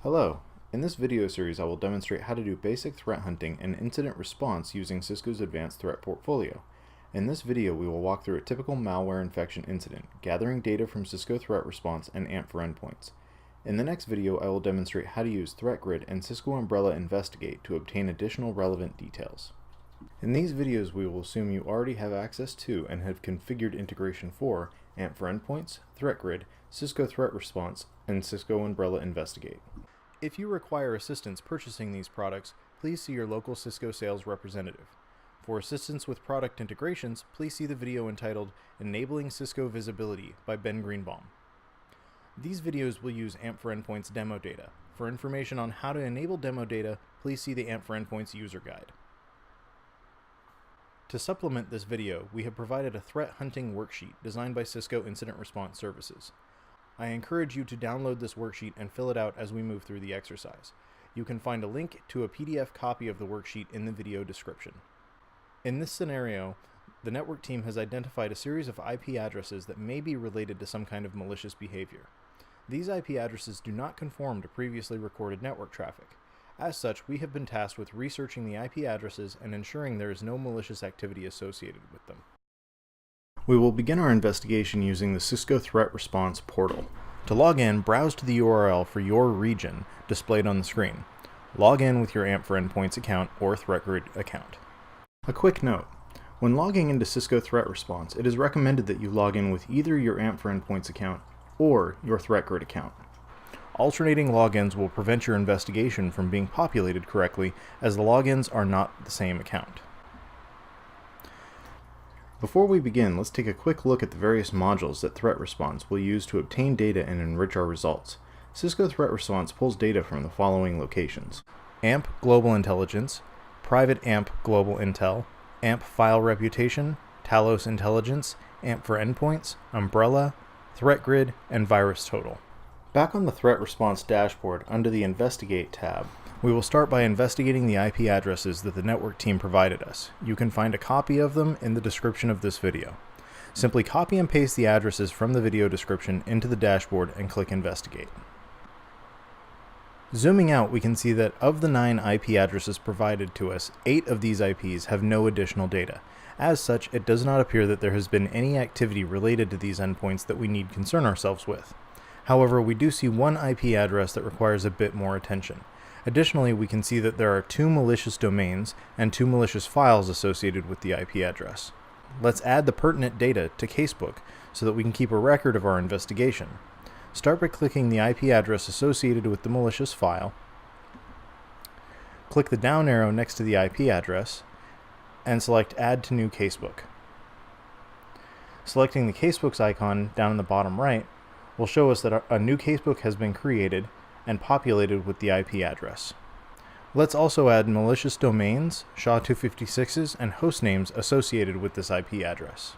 Hello. In this video series I will demonstrate how to do basic threat hunting and incident response using Cisco's advanced threat portfolio. In this video we will walk through a typical malware infection incident, gathering data from Cisco Threat Response and AMP for Endpoints. In the next video I will demonstrate how to use ThreatGrid and Cisco Umbrella Investigate to obtain additional relevant details. In these videos we will assume you already have access to and have configured integration for AMP for Endpoints, ThreatGrid, Cisco Threat Response, and Cisco Umbrella Investigate. If you require assistance purchasing these products, please see your local Cisco sales representative. For assistance with product integrations, please see the video entitled Enabling Cisco Visibility by Ben Greenbaum. These videos will use AMP for Endpoints demo data. For information on how to enable demo data, please see the AMP for Endpoints user guide. To supplement this video, we have provided a threat hunting worksheet designed by Cisco Incident Response Services. I encourage you to download this worksheet and fill it out as we move through the exercise. You can find a link to a PDF copy of the worksheet in the video description. In this scenario, the network team has identified a series of IP addresses that may be related to some kind of malicious behavior. These IP addresses do not conform to previously recorded network traffic. As such, we have been tasked with researching the IP addresses and ensuring there is no malicious activity associated with them. We will begin our investigation using the Cisco Threat Response portal. To log in, browse to the URL for your region displayed on the screen. Log in with your AMP for Endpoints account or ThreatGrid account. A quick note: when logging into Cisco Threat Response, it is recommended that you log in with either your AMP for Endpoints account or your ThreatGrid account. Alternating logins will prevent your investigation from being populated correctly, as the logins are not the same account. Before we begin, let's take a quick look at the various modules that Threat Response will use to obtain data and enrich our results. Cisco Threat Response pulls data from the following locations: AMP Global Intelligence, Private AMP Global Intel, AMP File Reputation, Talos Intelligence, AMP for Endpoints, Umbrella, ThreatGrid, and Virus Total. Back on the Threat Response dashboard under the Investigate tab, we will start by investigating the IP addresses that the network team provided us. You can find a copy of them in the description of this video. Simply copy and paste the addresses from the video description into the dashboard and click Investigate. Zooming out, we can see that of the 9 IP addresses provided to us, 8 of these IPs have no additional data. As such, it does not appear that there has been any activity related to these endpoints that we need concern ourselves with. However, we do see one IP address that requires a bit more attention. Additionally, we can see that there are 2 malicious domains and 2 malicious files associated with the IP address. Let's add the pertinent data to Casebook so that we can keep a record of our investigation. Start by clicking the IP address associated with the malicious file. Click the down arrow next to the IP address and select Add to New Casebook. Selecting the Casebook's icon down in the bottom right will show us that a new casebook has been created and populated with the IP address. Let's also add malicious domains, SHA-256s, and host names associated with this IP address.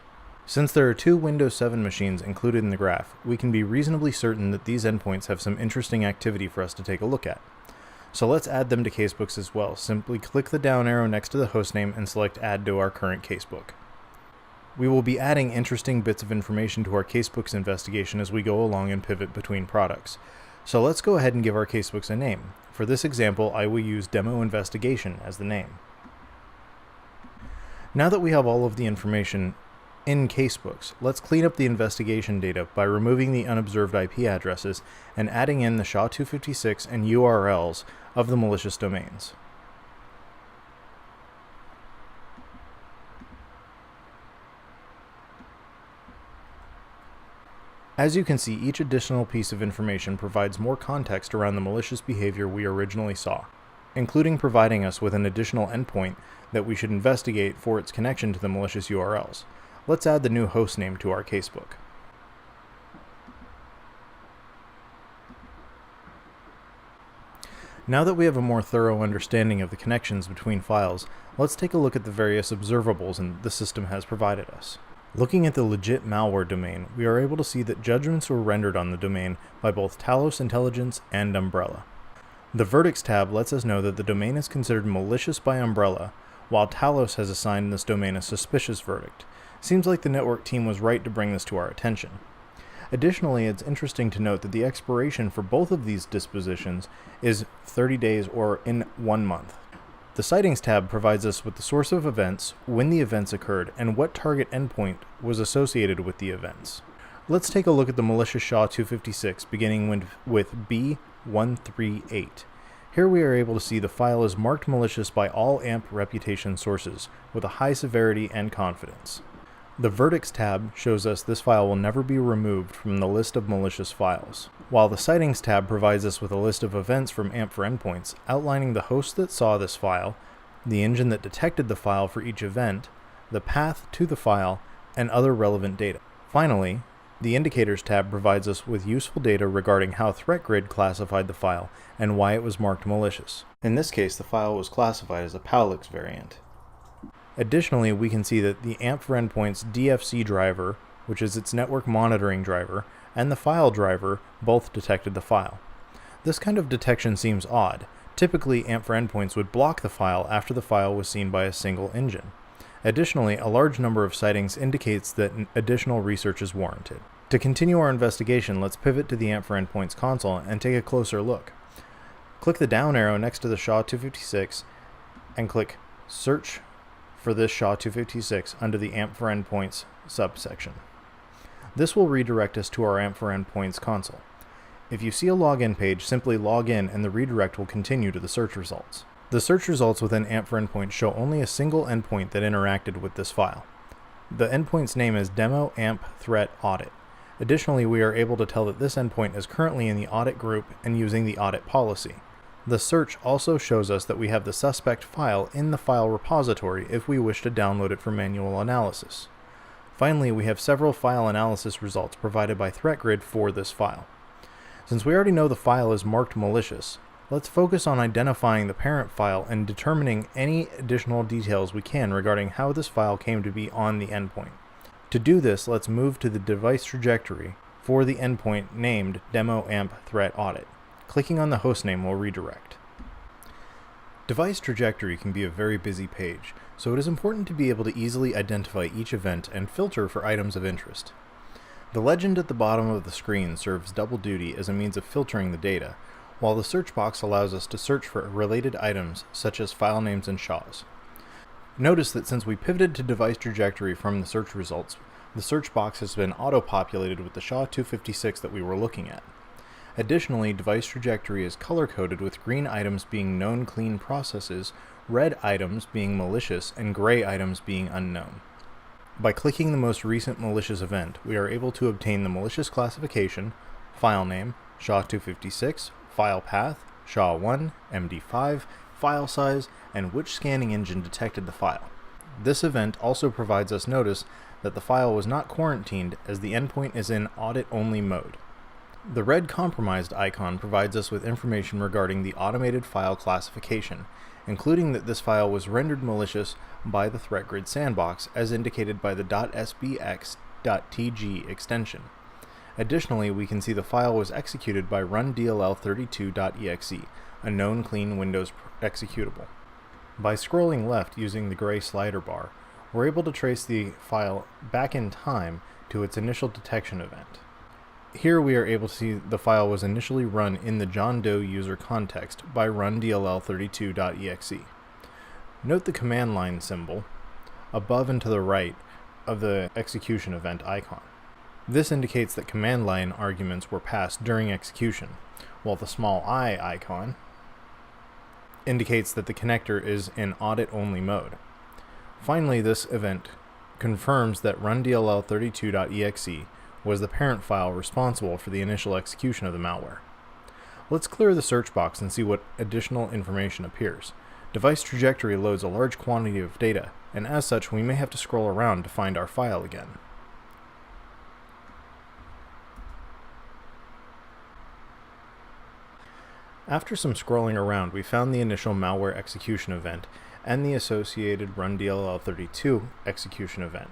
Since there are 2 Windows 7 machines included in the graph, we can be reasonably certain that these endpoints have some interesting activity for us to take a look at. So let's add them to casebooks as well. Simply click the down arrow next to the hostname and select Add to our current casebook. We will be adding interesting bits of information to our casebooks investigation as we go along and pivot between products. So let's go ahead and give our casebooks a name. For this example, I will use Demo Investigation as the name. Now that we have all of the information in casebooks, let's clean up the investigation data by removing the unobserved IP addresses and adding in the SHA-256 and URLs of the malicious domains. As you can see, each additional piece of information provides more context around the malicious behavior we originally saw, including providing us with an additional endpoint that we should investigate for its connection to the malicious URLs. Let's add the new host name to our casebook. Now that we have a more thorough understanding of the connections between files, let's take a look at the various observables the system has provided us. Looking at the legit malware domain, we are able to see that judgments were rendered on the domain by both Talos Intelligence and Umbrella. The Verdicts tab lets us know that the domain is considered malicious by Umbrella, while Talos has assigned this domain a suspicious verdict. Seems like the network team was right to bring this to our attention. Additionally, it's interesting to note that the expiration for both of these dispositions is 30 days or in 1 month. The Sightings tab provides us with the source of events, when the events occurred, and what target endpoint was associated with the events. Let's take a look at the malicious SHA-256, beginning with B138. Here we are able to see the file is marked malicious by all AMP reputation sources, with a high severity and confidence. The Verdicts tab shows us this file will never be removed from the list of malicious files, while the Sightings tab provides us with a list of events from AMP for Endpoints, outlining the host that saw this file, the engine that detected the file for each event, the path to the file, and other relevant data. Finally, the Indicators tab provides us with useful data regarding how ThreatGrid classified the file and why it was marked malicious. In this case, the file was classified as a PoweLiks variant. Additionally, we can see that the AMP for Endpoints DFC driver, which is its network monitoring driver, and the file driver both detected the file. This kind of detection seems odd. Typically, AMP for Endpoints would block the file after the file was seen by a single engine. Additionally, a large number of sightings indicates that additional research is warranted. To continue our investigation, let's pivot to the AMP for Endpoints console and take a closer look. Click the down arrow next to the SHA-256 and click Search for this SHA-256 under the AMP for Endpoints subsection. This will redirect us to our AMP for Endpoints console. If you see a login page, simply log in and the redirect will continue to the search results. The search results within AMP for Endpoints show only a single endpoint that interacted with this file. The endpoint's name is Demo AMP Threat Audit. Additionally, we are able to tell that this endpoint is currently in the audit group and using the audit policy. The search also shows us that we have the suspect file in the file repository if we wish to download it for manual analysis. Finally, we have several file analysis results provided by ThreatGrid for this file. Since we already know the file is marked malicious, let's focus on identifying the parent file and determining any additional details we can regarding how this file came to be on the endpoint. To do this, let's move to the device trajectory for the endpoint named Demo AMP Threat Audit. Clicking on the hostname will redirect. Device trajectory can be a very busy page, so it is important to be able to easily identify each event and filter for items of interest. The legend at the bottom of the screen serves double duty as a means of filtering the data, while the search box allows us to search for related items such as file names and SHAs. Notice that since we pivoted to device trajectory from the search results, the search box has been auto-populated with the SHA-256 that we were looking at. Additionally, device trajectory is color-coded with green items being known clean processes, red items being malicious, and gray items being unknown. By clicking the most recent malicious event, we are able to obtain the malicious classification, file name, SHA-256, file path, SHA-1, MD5, file size, and which scanning engine detected the file. This event also provides us notice that the file was not quarantined as the endpoint is in audit-only mode. The red compromised icon provides us with information regarding the automated file classification, including that this file was rendered malicious by the ThreatGrid sandbox as indicated by the .sbx.tg extension. Additionally, we can see the file was executed by rundll32.exe, a known clean Windows executable. By scrolling left using the gray slider bar, we're able to trace the file back in time to its initial detection event. Here we are able to see the file was initially run in the John Doe user context by rundll32.exe. Note the command line symbol above and to the right of the execution event icon. This indicates that command line arguments were passed during execution, while the small I icon indicates that the connector is in audit-only mode. Finally, this event confirms that rundll32.exe was the parent file responsible for the initial execution of the malware. Let's clear the search box and see what additional information appears. Device trajectory loads a large quantity of data, and as such we may have to scroll around to find our file again. After some scrolling around, we found the initial malware execution event and the associated rundll32 execution event.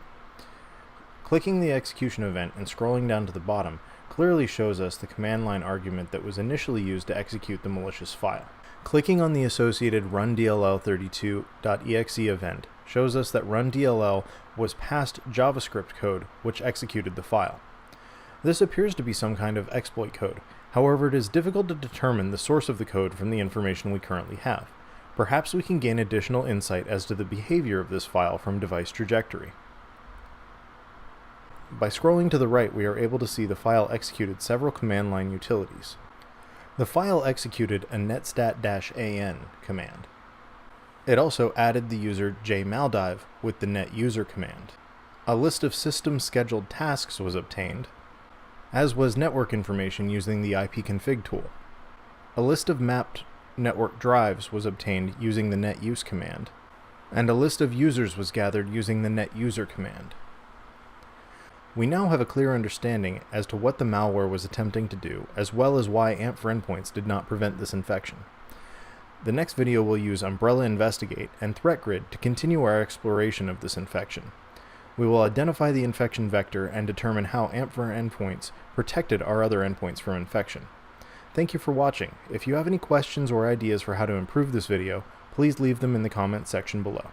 Clicking the execution event and scrolling down to the bottom clearly shows us the command line argument that was initially used to execute the malicious file. Clicking on the associated rundll32.exe event shows us that rundll was passed JavaScript code which executed the file. This appears to be some kind of exploit code. However, it is difficult to determine the source of the code from the information we currently have. Perhaps we can gain additional insight as to the behavior of this file from device trajectory. By scrolling to the right, we are able to see the file executed several command line utilities. The file executed a netstat-an command. It also added the user jmaldive with the netuser command. A list of system scheduled tasks was obtained, as was network information using the ipconfig tool. A list of mapped network drives was obtained using the netuse command, and a list of users was gathered using the netuser command. We now have a clear understanding as to what the malware was attempting to do, as well as why AMP for Endpoints did not prevent this infection. The next video will use Umbrella Investigate and ThreatGrid to continue our exploration of this infection. We will identify the infection vector and determine how AMP for Endpoints protected our other endpoints from infection. Thank you for watching. If you have any questions or ideas for how to improve this video, please leave them in the comment section below.